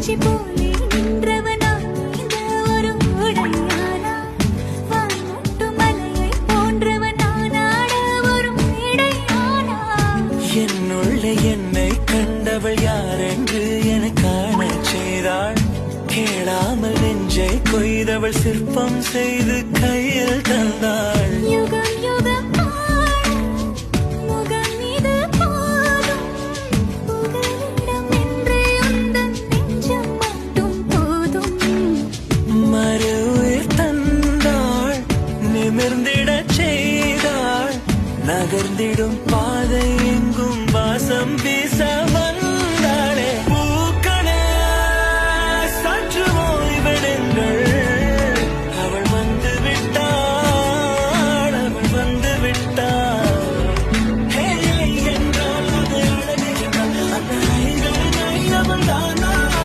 காட்சி போலே நின்றவனா இந்த ஒரு உடையானா வான்முட்டு மலையை போன்றவனானாட ஒரு மேடையானா என்னுள்ளே என்னை கண்டவள் யாரென்று என காணச் செய்தாள் கேளாமல் நெஞ்சை கொய்தவள் சிற்பம் செய்து கையில் தந்தாள் யுகம் யுகம் ஆட முகம் இது போதும் புகலிடம் என்று உந்தன் நெஞ்சம் மட்டும் போதும் மறு உயிர் தந்தாள் நிமிர்ந்திடச் செய்தாள் நகர்ந்திடும் பாதை எங்கும் வாசம் வீச வந்தாளே பூக்களே சற்று ஓய்வெடுங்கள் அவள் வந்து விட்டாள் அவள் வந்து விட்டாள் ஹே என்றால் அது அழகு என்றால் அந்த ஐகள் அவள் தானா